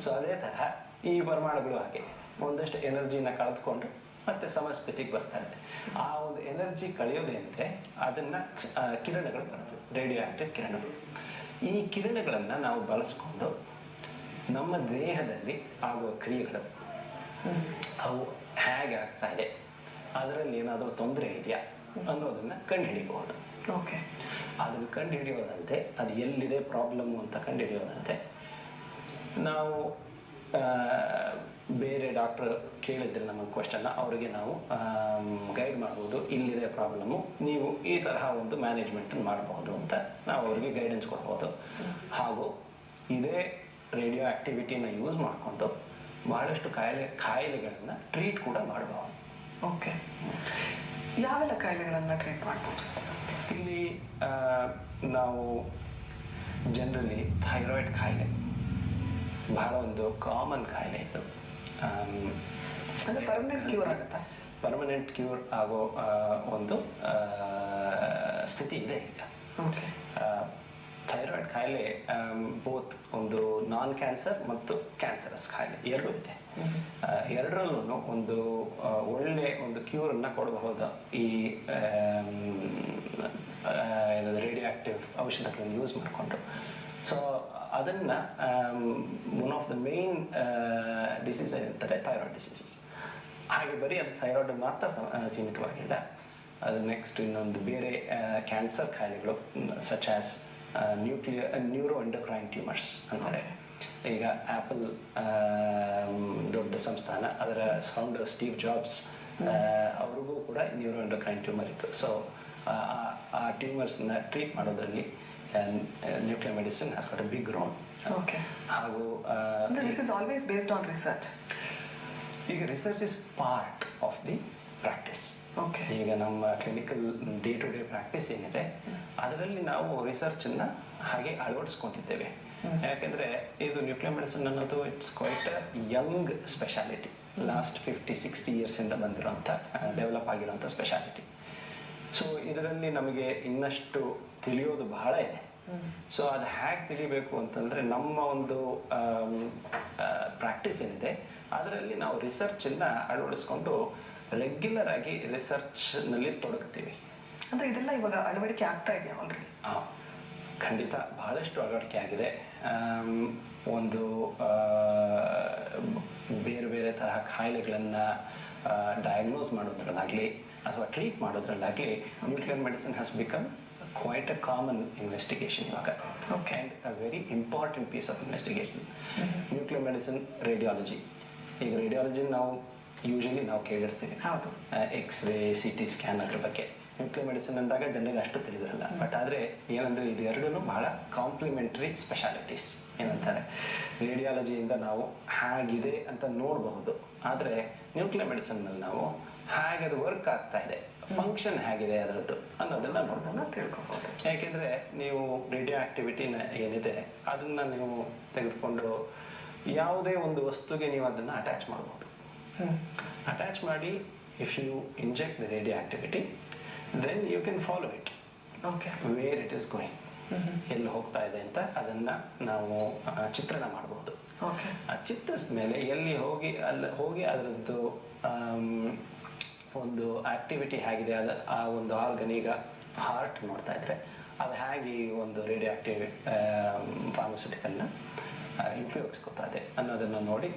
ಸೊ ಅದೇ ತರಹ ಈ ಪರಮಾಣುಗಳು ಹಾಗೆ ಒಂದಷ್ಟು ಎನರ್ಜಿನ ಕಳೆದುಕೊಂಡು ಮತ್ತೆ ಸಮಸ್ಥಿತಿಗೆ ಬರ್ತಾರೆ. ಆ ಒಂದು ಎನರ್ಜಿ ಕಳೆಯೋದೇನಂತೆ ಅದನ್ನ ಕಿರಣಗಳು ಬರ್ತವೆ, ರೇಡಿಯೋ ಆಕ್ಟಿವ್ ಕಿರಣಗಳು. ಈ ಕಿರಣಗಳನ್ನು ನಾವು ಬಳಸ್ಕೊಂಡು ನಮ್ಮ ದೇಹದಲ್ಲಿ ಆಗುವ ಕ್ರಿಯೆಗಳು ಅವು ಹೇಗೆ ಆಗ್ತಾ ಇದೆ, ಅದರಲ್ಲಿ ಏನಾದರೂ ತೊಂದರೆ ಇದೆಯಾ ಅನ್ನೋದನ್ನ ಕಂಡುಹಿಡಿಯಬಹುದು. ಓಕೆ, ಅದನ್ನು ಕಂಡುಹಿಡಿಯೋದಂತೆ, ಅದು ಎಲ್ಲಿದೆ ಪ್ರಾಬ್ಲಮ್ಮು ಅಂತ ಕಂಡುಹಿಡಿಯೋದಂತೆ ನಾವು ಬೇರೆ ಡಾಕ್ಟರ್ ಕೇಳಿದ್ರೆ ನಮ್ಮ ಕ್ವಶನ್ನ ಅವರಿಗೆ ನಾವು ಗೈಡ್ ಮಾಡ್ಬೋದು. ಇಲ್ಲಿದೆ ಪ್ರಾಬ್ಲಮ್ಮು, ನೀವು ಈ ತರಹ ಒಂದು ಮ್ಯಾನೇಜ್ಮೆಂಟನ್ನು ಮಾಡಬಹುದು ಅಂತ ನಾವು ಅವರಿಗೆ ಗೈಡೆನ್ಸ್ ಕೊಡ್ಬೋದು. ಹಾಗೂ ಇದೇ ರೇಡಿಯೋ ಆಕ್ಟಿವಿಟಿನ ಯೂಸ್ ಮಾಡಿಕೊಂಡು ಬಹಳಷ್ಟು ಕಾಯಿಲೆಗಳನ್ನು ಟ್ರೀಟ್ ಕೂಡ ಮಾಡಬಹುದು. ಓಕೆ, ಯಾವೆಲ್ಲ ಕಾಯಿಲೆಗಳನ್ನು ಟ್ರೀಟ್ ಮಾಡ್ಬೋದು? ಇಲ್ಲಿ ನಾವು ಜನರಲಿ ಥೈರಾಯ್ಡ್ ಕಾಯಿಲೆ ಬಹಳ ಒಂದು ಕಾಮನ್ ಕಾಯಿಲೆ ಇದು. ಪರ್ಮನೆಂಟ್ ಕ್ಯೂರ್ ಆಗುತ್ತಾ? ಪರ್ಮನೆಂಟ್ ಕ್ಯೂರ್ ಆಗೋ ಒಂದು ಸ್ಥಿತಿ ಇದೆ ಈಗ. ಥೈರಾಯ್ಡ್ ಕಾಯಿಲೆ ಬೋತ್ ಒಂದು ನಾನ್ ಕ್ಯಾನ್ಸರ್ ಮತ್ತು ಕ್ಯಾನ್ಸರಸ್ ಕಾಯಿಲೆ ಎರಡೂ ಇದೆ. ಎರಡರಲ್ಲೂ ಒಂದು ಒಳ್ಳೆ ಒಂದು ಕ್ಯೂರನ್ನು ಕೊಡಬಹುದು ಈ ರೇಡಿಯೋ ಆಕ್ಟಿವ್ ಔಷಧಗಳನ್ನು ಯೂಸ್ ಮಾಡಿಕೊಂಡು. ಸೊ ಅದನ್ನು one of the main disease ಏನಂತಾರೆ ಥೈರಾಯ್ಡ್ ಡಿಸೀಸಸ್. ಹಾಗೆ ಬರೀ ಅದು ಥೈರಾಯ್ಡ್ ಮಾತ್ರ ಸೀಮಿತವಾಗಿಲ್ಲ, ಅದು ನೆಕ್ಸ್ಟ್ ಇನ್ನೊಂದು ಬೇರೆ ಕ್ಯಾನ್ಸರ್ ಕಾಯಿಲೆಗಳು such as neuro endocrine tumours ಅಂತಾರೆ. ಈಗ ಆ್ಯಪಲ್ ದೊಡ್ಡ ಸಂಸ್ಥಾನ, ಅದರ ಫೌಂಡರ್ ಸ್ಟೀವ್ ಜಾಬ್ಸ್ ಅವ್ರಿಗೂ ಕೂಡ ನ್ಯೂರೋ ಎಂಡೋಕ್ರೈನ್ ಟ್ಯೂಮರ್ ಇತ್ತು. ಸೊ ಆ ಟ್ಯೂಮರ್ಸ್ನ ಟ್ರೀಟ್ ಮಾಡೋದ್ರಲ್ಲಿ nuclear medicine has got a big role. Okay, ಹಾಗೂ this is always based on research. ಈಗ research is part of the practice. Okay, ಈಗ ನಮ್ಮ clinical day to day practice ಏನಿದೆ ಅದರಲ್ಲಿ ನಾವು ರಿಸರ್ಚನ್ನು ಹಾಗೆ ಅಳವಡಿಸ್ಕೊಂಡಿದ್ದೇವೆ. ಯಾಕೆಂದರೆ ಇದು ನ್ಯೂಕ್ಲಿಯರ್ ಮೆಡಿಸಿನ್ ಅನ್ನೋದು it's quite a young speciality. Last 50-60 ಇಯರ್ಸಿಂದ ಬಂದಿರೋಂಥ ಡೆವಲಪ್ ಆಗಿರೋಂಥ ಸ್ಪೆಷಾಲಿಟಿ. ಸೊ ಇದರಲ್ಲಿ ನಮಗೆ ಇನ್ನಷ್ಟು ತಿಳಿಯೋದು ಬಹಳ ಇದೆ. ಸೊ ಅದು ಹೇಗೆ ತಿಳಿಬೇಕು ಅಂತಂದರೆ ನಮ್ಮ ಒಂದು ಪ್ರಾಕ್ಟೀಸ್ ಏನಿದೆ ಅದರಲ್ಲಿ ನಾವು ರಿಸರ್ಚನ್ನು ಅಳವಡಿಸ್ಕೊಂಡು ರೆಗ್ಯುಲರ್ ಆಗಿ ರಿಸರ್ಚ್ನಲ್ಲಿ ತೊಡಗ್ತೀವಿ. ಅಂದರೆ ಇದೆಲ್ಲ ಇವಾಗ ಅಳವಡಿಕೆ ಆಗ್ತಾ ಇದೆಯಾ ಆಲ್ರೆಡಿ? ಖಂಡಿತ ಬಹಳಷ್ಟು ಅಳವಡಿಕೆ ಆಗಿದೆ. ಒಂದು ಬೇರೆ ಬೇರೆ ತರಹ ಕಾಯಿಲೆಗಳನ್ನು ಡಯಾಗ್ನೋಸ್ ಮಾಡೋದ್ರಲ್ಲಾಗಲಿ ಅಥವಾ ಟ್ರೀಟ್ ಮಾಡೋದ್ರಲ್ಲಾಗಲಿ nuclear medicine has become quite a common investigation ಇವಾಗ. Okay, and a very important piece of investigation. Nuclear medicine, radiology. ಈಗ ರೇಡಿಯಾಲಜಿ ನಾವು ಯೂಶಲಿ ನಾವು ಕೇಳಿರ್ತೀವಿ, ಹೌದು, ಎಕ್ಸ್ರೇ, CT ಸ್ಕ್ಯಾನ್ ಅದ್ರ ಬಗ್ಗೆ. ನ್ಯೂಕ್ಲಿಯರ್ ಮೆಡಿಸಿನ್ ಅಂದಾಗ ಜನರಿಗೆ ಅಷ್ಟು ತಿಳಿದಿರಲ್ಲ. ಬಟ್ ಆದರೆ ಏನಂದರೆ ಇದು ಎರಡೂ ಬಹಳ ಕಾಂಪ್ಲಿಮೆಂಟ್ರಿ ಸ್ಪೆಷಾಲಿಟೀಸ್. ಏನಂತಾರೆ, ರೇಡಿಯಾಲಜಿಯಿಂದ ನಾವು ಹೇಗಿದೆ ಅಂತ ನೋಡಬಹುದು, ಆದರೆ ನ್ಯೂಕ್ಲಿಯರ್ ಮೆಡಿಸಿನ್ನಲ್ಲಿ ನಾವು ಹೇಗೆ ಅದು ವರ್ಕ್ ಆಗ್ತಾ ಇದೆ, ಫಂಕ್ಷನ್ ಹೇಗಿದೆ ಅದರದ್ದು ಅನ್ನೋದನ್ನ ನೋಡೋಣ, ತಿಳ್ಕೊಬೋದು. ಯಾಕೆಂದರೆ ನೀವು ರೇಡಿಯೋ ಆಕ್ಟಿವಿಟಿನ ಏನಿದೆ ಅದನ್ನು ನೀವು ತೆಗೆದುಕೊಂಡು ಯಾವುದೇ ಒಂದು ವಸ್ತುಗೆ ನೀವು ಅದನ್ನು ಅಟ್ಯಾಚ್ ಮಾಡ್ಬೋದು. ಅಟ್ಯಾಚ್ ಮಾಡಿ if you inject the radio activity then you can follow it. Okay, where it is going, ಎಲ್ಲಿ ಹೋಗ್ತಾ ಇದೆ ಅಂತ ಅದನ್ನು ನಾವು ಚಿತ್ರಣ ಮಾಡ್ಬೋದು. ಓಕೆ, ಆ ಚಿತ್ರಿಸಿದ ಮೇಲೆ ಎಲ್ಲಿ ಹೋಗಿ ಅದರದ್ದು ಒಂದು ಆಕ್ಟಿವಿಟಿ ಹೇಗಿದೆ, ಆ ಒಂದು ಆರ್ಗನ್, ಈಗ ಹಾರ್ಟ್ ನೋಡ್ತಾ ಇದ್ರೆ ಅದು ಹೇಗೆ ಒಂದು ರೇಡಿಯೋ ಆಕ್ಟಿವ್ ಫಾರ್ಮಸ್ಯೂಟಿಕಲ್ನ ಉಪಯೋಗಿಸ್ಕೊತಾ ಇದೆ ಅನ್ನೋದನ್ನು ನೋಡಿ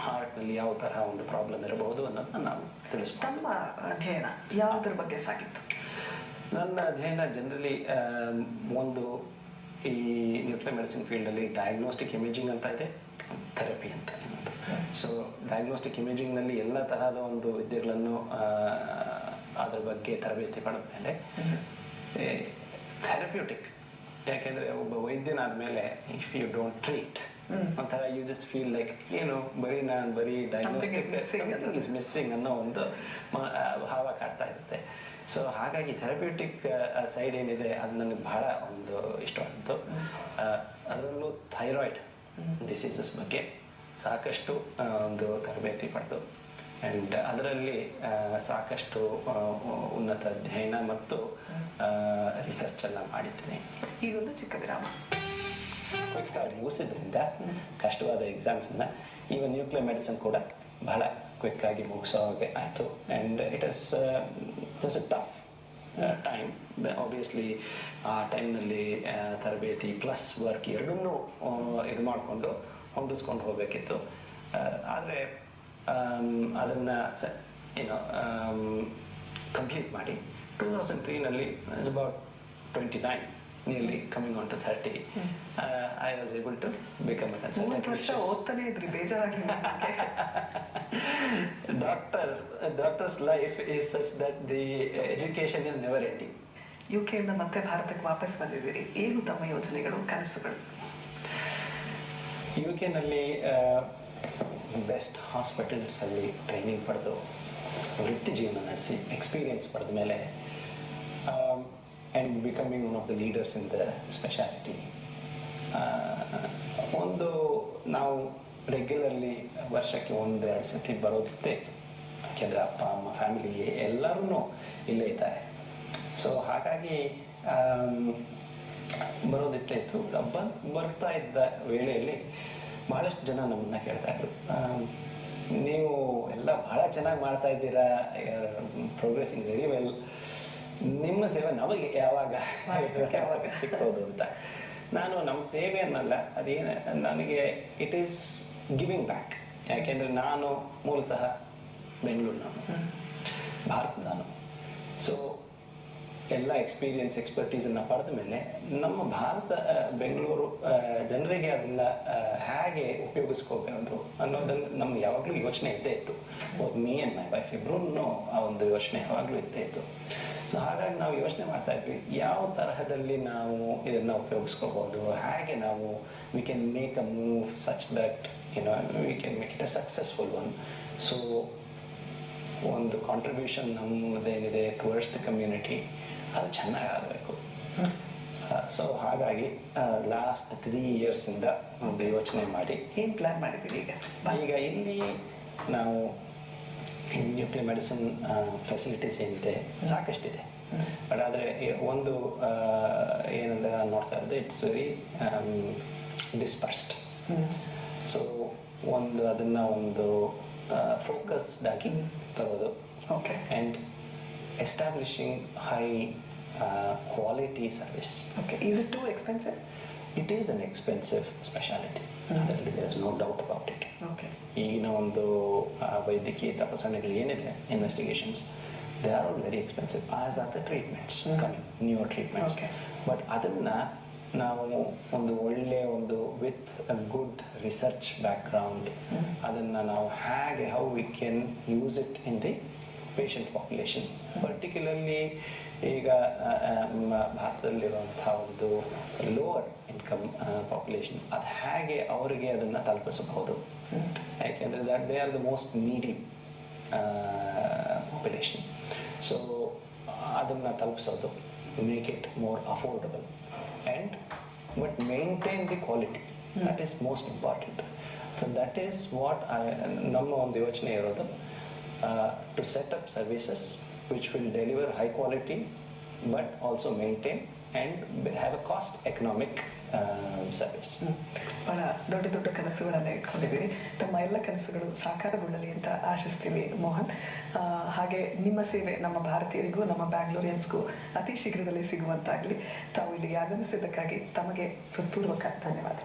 ಹಾರ್ಟ್ನಲ್ಲಿ ಯಾವ ತರಹ ಒಂದು ಪ್ರಾಬ್ಲಮ್ ಇರಬಹುದು ಅನ್ನೋದನ್ನ ನಾವು ತಿಳಿಸ್ಬೋದು. ತಮ್ಮ ಅಧ್ಯಯನ ಯಾವುದ್ರ ಬಗ್ಗೆ ಸಾಗಿತ್ತು? ನನ್ನ ಅಧ್ಯಯನ ಜನರಲಿ ಒಂದು ಈ ನ್ಯೂಕ್ಲಿಯರ್ ಮೆಡಿಸಿನ್ ಫೀಲ್ಡಲ್ಲಿ ಡಯಾಗ್ನೋಸ್ಟಿಕ್ ಇಮೇಜಿಂಗ್ ಅಂತ ಇದೆ, ಥೆರಪಿ ಅಂತ. ಸೊ ಡಯಾಗ್ನೋಸ್ಟಿಕ್ ಇಮೇಜಿಂಗ್ನಲ್ಲಿ ಎಲ್ಲ ತರಹದ ಒಂದು ವಿದ್ಯೆಗಳನ್ನು ಅದರ ಬಗ್ಗೆ ತರಬೇತಿ ಪಡೆದ ಮೇಲೆ ಥೆರಪ್ಯೂಟಿಕ್, ಯಾಕೆಂದರೆ ಒಬ್ಬ ವೈದ್ಯನಾದ ಮೇಲೆ ಇಫ್ ಯು ಡೋಂಟ್ ಟ್ರೀಟ್ ಒಂಥರ ಯು ಜಸ್ಟ್ ಫೀಲ್ ಲೈಕ್ ಏನು ಬರೀ ಡಯಾಗ್ನೋಸ್ಟಿಕ್ ಇಸ್ ಮಿಸ್ಸಿಂಗ್ ಅನ್ನೋ ಒಂದು ಭಾವ ಕಾಡ್ತಾ ಇರುತ್ತೆ. ಸೊ ಹಾಗಾಗಿ ಥೆರಪ್ಯೂಟಿಕ್ ಸೈಡ್ ಏನಿದೆ ಅದು ನನಗೆ ಬಹಳ ಒಂದು ಇಷ್ಟವಾದದ್ದು. ಅದರಲ್ಲೂ ಥೈರಾಯ್ಡ್ ಡಿಸೀಸಸ್ ಬಗ್ಗೆ ಸಾಕಷ್ಟು ಒಂದು ತರಬೇತಿ ಪಡೆದು ಆ್ಯಂಡ್ ಅದರಲ್ಲಿ ಸಾಕಷ್ಟು ಉನ್ನತ ಅಧ್ಯಯನ ಮತ್ತು ರಿಸರ್ಚ್ ಎಲ್ಲ ಮಾಡಿದ್ದೀನಿ. ಈಗೊಂದು ಚಿಕ್ಕ ವಿರಾಮ. ಕ್ವಿಕ್ ಆಗಿ ಮುಗಿಸಿದ್ರಿಂದ ಕಷ್ಟವಾದ ಎಕ್ಸಾಮ್ಸನ್ನು ಈವನ್ ನ್ಯೂಕ್ಲಿಯರ್ ಮೆಡಿಸಿನ್ ಕೂಡ ಬಹಳ ಕ್ವಿಕ್ ಆಗಿ ಮುಗಿಸೋ ಹಾಗೆ ಆಯಿತು. And it is tough time. Obviously ಆ ಟೈಮ್ನಲ್ಲಿ ತರಬೇತಿ ಪ್ಲಸ್ ವರ್ಕ್ ಎರಡನ್ನೂ ಇದು ಮಾಡಿಕೊಂಡು ಹೊಂದಿಸ್ಕೊಂಡು ಹೋಗಬೇಕಿತ್ತು. ಆದರೆ ಅದನ್ನು ಏನೋ ಕಂಪ್ಲೀಟ್ ಮಾಡಿ 2003ನಲ್ಲಿ is about 29, nearly coming on to 30, I was able to become a consultant. 3 ವರ್ಷ ಓದ್ತಾನೆ ಇದ್ರಿ, ಬೇಜಾರಾಗಲಿಲ್ಲ? Doctor's life is such that the education is never ending. UK ಇಂದ ಮತ್ತೆ ಭಾರತಕ್ಕೆ ವಾಪಸ್ ಬಂದಿದ್ದೀರಿ. ಏನು ತಮ್ಮ ಯೋಜನೆಗಳು, ಕನಸುಗಳು? UK-ನಲ್ಲಿ ಬೆಸ್ಟ್ ಹಾಸ್ಪಿಟಲ್ಸಲ್ಲಿ ಟ್ರೈನಿಂಗ್ ಪಡೆದು ವೃತ್ತಿ ಜೀವನ ನಡೆಸಿ ಎಕ್ಸ್ಪೀರಿಯನ್ಸ್ ಪಡೆದ ಮೇಲೆ and becoming one of the leaders in the speciality, ಒಂದು ನಾವು ರೆಗ್ಯುಲರ್ಲಿ ವರ್ಷಕ್ಕೆ 1-2 ಸತಿ ಬರೋದಿರ್ತೇ ಇತ್ತು. ಯಾಕೆಂದರೆ ಅಪ್ಪ ಅಮ್ಮ ಫ್ಯಾಮಿಲಿ ಎಲ್ಲರೂ ಇಲ್ಲೇ ಇದ್ದಾರೆ. ಸೊ ಹಾಗಾಗಿ ಬರೋದಿರ್ತೇ ಇತ್ತು. ಬರ್ತಾ ಇದ್ದ ವೇಳೆಯಲ್ಲಿ ಬಹಳಷ್ಟು ಜನ ನಮ್ಮನ್ನ ಕೇಳ್ತಾ ಇದ್ರು, ನೀವು ಎಲ್ಲ ಬಹಳ ಚೆನ್ನಾಗಿ ಮಾಡ್ತಾ ಇದ್ದೀರಾ, ಪ್ರೋಗ್ರೆಸಿಂಗ್ ವೆರಿ ವೆಲ್, ನಿಮ್ಮ ಸೇವೆ ನಮಗೆ ಯಾವಾಗ ಸಿಕ್ಕೋದು ಅಂತ. ನಾನು ನಮ್ಮ ಸೇವೆ ಅನ್ನಲ್ಲ, ಅದೇನು ನನಗೆ ಇಟ್ ಈಸ್ ಗಿವಿಂಗ್ ಬ್ಯಾಕ್. ಯಾಕೆಂದರೆ ನಾನು ಮೂಲತಃ ಬೆಂಗಳೂರು, ನಾನು ಭಾರತ, ನಾನು ಸೊ ಎಲ್ಲ ಎಕ್ಸ್ಪರ್ಟೀಸನ್ನು ಪಡೆದ ಮೇಲೆ ನಮ್ಮ ಭಾರತ ಬೆಂಗಳೂರು ಜನರಿಗೆ ಅದನ್ನ ಹೇಗೆ ಉಪಯೋಗಿಸ್ಕೋಬಹುದು ಅನ್ನೋದನ್ನು ನಮ್ಗೆ ಯಾವಾಗಲೂ ಯೋಚನೆ ಇದ್ದೇ ಇತ್ತು. ಮೀ ಆ್ಯಂಡ್ ಮೈ ವೈಫ್ ಇಬ್ಬರೂ ಆ ಒಂದು ಯೋಚನೆ ಯಾವಾಗಲೂ ಇದ್ದೇ ಇತ್ತು. ಸೊ ಹಾಗಾಗಿ ನಾವು ಯೋಚನೆ ಮಾಡ್ತಾ ಇದ್ವಿ, ಯಾವ ತರಹದಲ್ಲಿ ನಾವು ಇದನ್ನು ಉಪಯೋಗಿಸ್ಕೋಬಹುದು, ಹೇಗೆ ನಾವು we can make a move such that we can make it a successful one. So ಒಂದು ಕಾಂಟ್ರಿಬ್ಯೂಷನ್ ನಮ್ಮದೇನಿದೆ ಟುವರ್ಡ್ಸ್ ದ ಕಮ್ಯುನಿಟಿ ಅದು ಚೆನ್ನಾಗಿ ಆಗಬೇಕು. ಸೊ ಹಾಗಾಗಿ ಲಾಸ್ಟ್ 3 ಇಯರ್ಸಿಂದ ಒಂದು ಯೋಚನೆ ಮಾಡಿ ಏನು ಪ್ಲ್ಯಾನ್ ಮಾಡಿದ್ದೀರಿ ಈಗ ಇಲ್ಲಿ ನಾವು ನ್ಯೂಕ್ಲಿಯರ್ ಮೆಡಿಸಿನ್ ಫೆಸಿಲಿಟೀಸ್ ಏನಿದೆ ಸಾಕಷ್ಟಿದೆ. ಬಟ್ ಆದರೆ ಒಂದು ಏನಂದರೆ ನಾನು ನೋಡ್ತಾ ಇರೋದು ಇಟ್ಸ್ ವೆರಿ ಡಿಸ್ಪರ್ಸ್ಡ್. ಸೊ ಅದನ್ನು ಒಂದು ಫೋಕಸ್ಡ್ ಆಗಿ ತರೋದು. Okay. And establishing high quality service. Okay. Is it too expensive? It is an expensive specialty. There is no doubt about it. Okay. ಈಗಿನ ಒಂದು ವೈದ್ಯಕೀಯ ತಪಾಸಣೆಗಳು ಏನಿದೆ, investigations, they are all very expensive as are the treatments coming, new treatments. But ಅದನ್ನು ನಾವು ಒಂದು with a good research background ಅದನ್ನು ನಾವು ಹೇಗೆ how we can use it in the patient population, particularly ಈಗ ಭಾರತದಲ್ಲಿರುವಂಥ ಒಂದು ಲೋವರ್ ಇನ್ಕಮ್ ಪಾಪ್ಯುಲೇಷನ್, ಅದು ಹೇಗೆ ಅವರಿಗೆ ಅದನ್ನು ತಲುಪಿಸಬಹುದು. ಯಾಕೆಂದರೆ they are the most needy population. So ಅದನ್ನು ತಲುಪಿಸೋದು, make it more affordable and but maintain the quality, that is most important. So that is what ನಮ್ಮ ಒಂದು ಯೋಚನೆ ಇರೋದು, to set up services which will deliver high quality but also maintain and have a cost economic service. ಬಹಳ ದೊಡ್ಡ ದೊಡ್ಡ ಕನಸುಗಳನ್ನು ಇಟ್ಕೊಂಡಿದ್ದೀರಿ. ತಮ್ಮ ಎಲ್ಲ ಕನಸುಗಳು ಸಾಕಾರಗೊಳ್ಳಲಿ ಅಂತ ಆಶಿಸ್ತೀವಿ ಮೋಹನ್. ಹಾಗೆ ನಿಮ್ಮ ಸೇವೆ ನಮ್ಮ ಭಾರತೀಯರಿಗೂ ನಮ್ಮ ಬ್ಯಾಂಗ್ಳೂರಿಯನ್ಸ್ಗೂ ಅತಿ ಶೀಘ್ರದಲ್ಲಿ ಸಿಗುವಂತಾಗಲಿ. ತಾವು ಇಲ್ಲಿಗೆ ಆಗಮಿಸಿದ್ದಕ್ಕಾಗಿ ತಮಗೆ ಹೃತ್ಪೂರ್ವಕ ಧನ್ಯವಾದ.